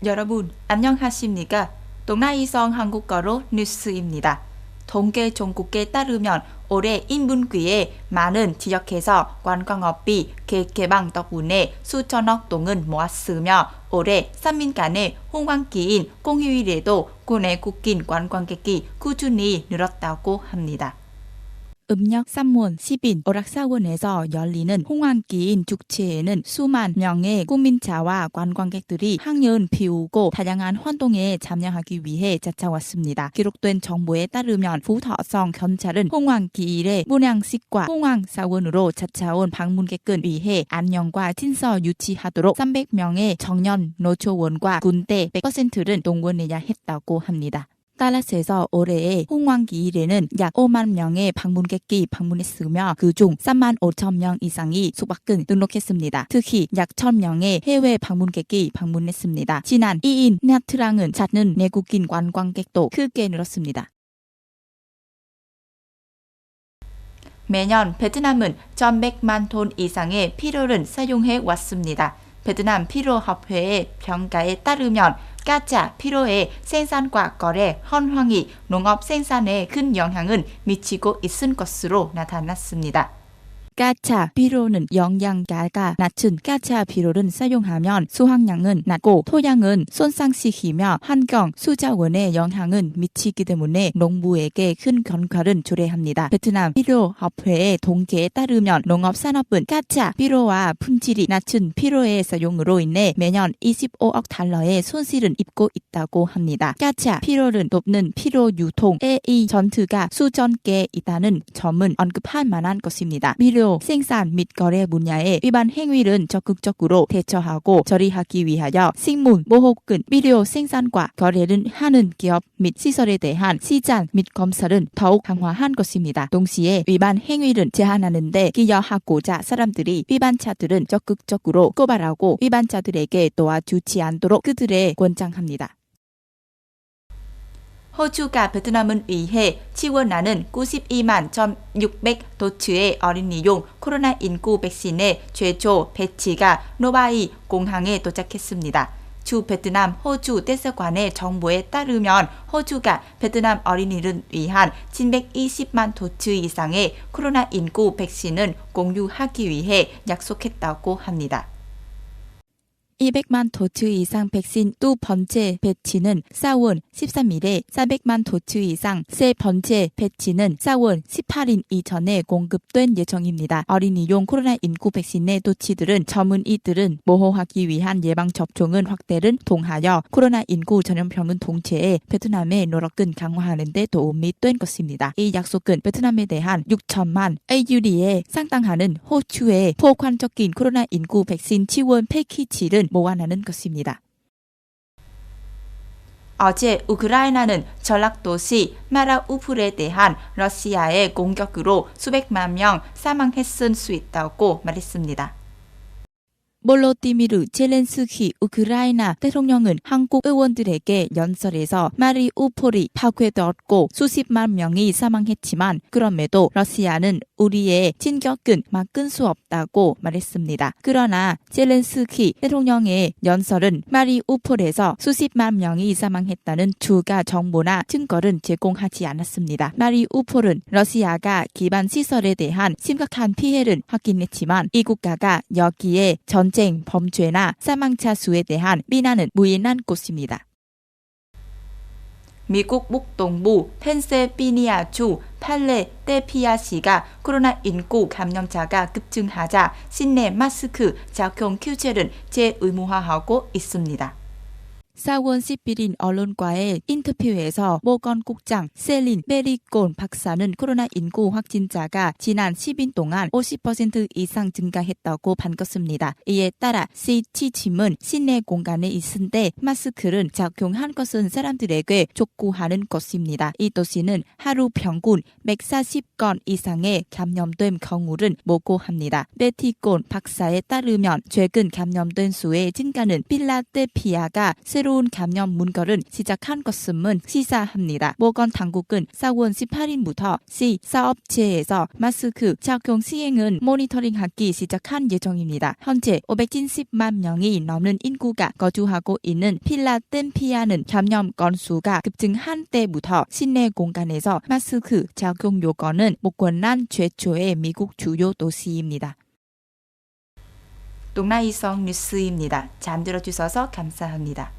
여러분, 안녕하십니까? 동나이성 한국어로 뉴스입니다. 통계 전국에 따르면 올해 인분기에 많은 지역에서 관광업비 개방 덕분에 수천억 동을 모았으며 올해 3인 간의 홍황기인 공휴일에도 국내 국긴 관광객이 꾸준히 늘었다고 합니다. 음력 3월 10일 오락사원에서 열리는 홍황기인 축제에는 수만 명의 국민차와 관광객들이 향연 피우고 다양한 활동에 참여하기 위해 찾아왔습니다. 기록된 정보에 따르면 부터성 경찰은 홍황기일에 문양식과 홍황사원으로 찾아온 방문객을 위해 안녕과 친서 유치하도록 300명의 청년 노조원과 군대 100%를 동원해야 했다고 합니다. 달라스에서 올해의 홍황기일에는 약 5만 명의 방문객이 방문했으며 그중 3만 5천 명 이상이 숙박을 등록했습니다. 특히 약 1,000명의 해외 방문객이 방문했습니다. 지난 2일 나트랑은 찾는 내국인 관광객도 크게 늘었습니다. 매년 베트남은 1,100만 톤 이상의 피로를 사용해 왔습니다. 베트남 피로협회의 평가에 따르면 가짜 피로의 생산과 거래, 헌황이 농업 생산에 큰 영향을 미치고 있을 것으로 나타났습니다. 가짜 비료는 영양가가 낮은 가짜 비료를 사용하면 수확량은 낮고 토양은 손상시키며 환경 수자원에 영향을 미치기 때문에 농부에게 큰 경과를 초래합니다. 베트남 비료협회의 통계에 따르면 농업산업은 가짜 비료와 품질이 낮은 비료의 사용으로 인해 매년 25억 달러의 손실을 입고 있다고 합니다. 가짜 비료를 돕는 비료 유통에 이 전투가 수천 개 있다는 점은 언급할 만한 것입니다. 비료 생산 및 거래 분야의 위반 행위를 적극적으로 대처하고 처리하기 위하여 식물, 모호균, 비료 생산과 거래를 하는 기업 및 시설에 대한 시장 및 검사를 더욱 강화한 것입니다. 동시에 위반 행위를 제한하는 데 기여하고자 사람들이 위반자들은 적극적으로 고발하고 위반자들에게 도와주지 않도록 그들의 권장합니다. 호주가 베트남을 위해 지원하는 92만 1,600 도츠의 어린이용 코로나19 백신의 최초 배치가 노바이 공항에 도착했습니다. 주 베트남 호주 대사관의 정보에 따르면 호주가 베트남 어린이를 위한 720만 도츠 이상의 코로나19 백신을 공유하기 위해 약속했다고 합니다. 200만 도츠 이상 백신 두 번째 배치는 4월 13일에 400만 도츠 이상 세 번째 배치는 4월 18일 이전에 공급된 예정입니다. 어린이용 코로나19 백신의 도치들은 전문의들은 보호하기 위한 예방접종은 확대를 통하여 코로나19 전염병은 동체에 베트남의 노력을 강화하는 데 도움이 된 것입니다. 이 약속은 베트남에 대한 6천만 AUD에 상당하는 호주의 포괄적인 코로나19 백신 지원 패키지를 모아나는 것입니다. 어제 우크라이나는 전락도시 마리우폴에 대한 러시아의 공격으로 수백만 명 사망했을 수 있다고 말했습니다. 볼로디미르 젤렌스키 우크라이나 대통령은 한국 의원들에게 연설에서 마리우폴이 파괴되었고 수십만 명이 사망했지만 그럼에도 러시아는 우리의 진격은 막을 수 없다고 말했습니다. 그러나 젤렌스키 대통령의 연설은 마리우폴에서 수십만 명이 사망했다는 추가 정보나 증거를 제공하지 않았습니다. 마리우폴은 러시아가 기반 시설에 대한 심각한 피해를 확인했지만 이 국가가 여기에 전쟁 범죄나 사망자 수에 대한 비난은 무인한 곳입니다. 미국 북동부 펜실베니아주 필라델피아시가 코로나19 감염자가 급증하자 실내 마스크 착용 규제를 재의무화하고 있습니다. 4월 11일 언론과의 인터뷰에서 보건국장 셀린 베리콘 박사는 코로나19 확진자가 지난 10일 동안 50% 이상 증가했다고 밝혔습니다. 이에 따라 시치침은 실내 공간에 있을 때 마스크를 착용한 것은 사람들에게 촉구하는 것입니다. 이 도시는 하루 평균 140건 이상의 감염된 경우를 보고합니다. 베리콘 박사에 따르면 최근 감염된 수의 증가는 필라델피아가 새로 새로운 감염 문건을 시작한 것임을 시사합니다. 보건당국은 4월 18일부터 시 사업체에서 마스크 착용 시행은 모니터링하기 시작한 예정입니다. 현재 570만 명이 넘는 인구가 거주하고 있는 필라델피아는 감염 건수가 급증한 때부터 시내 공간에서 마스크 착용 요건은 무권한 최초의 미국 주요 도시입니다. 동나이성 뉴스입니다. 잠들어 주셔서 감사합니다.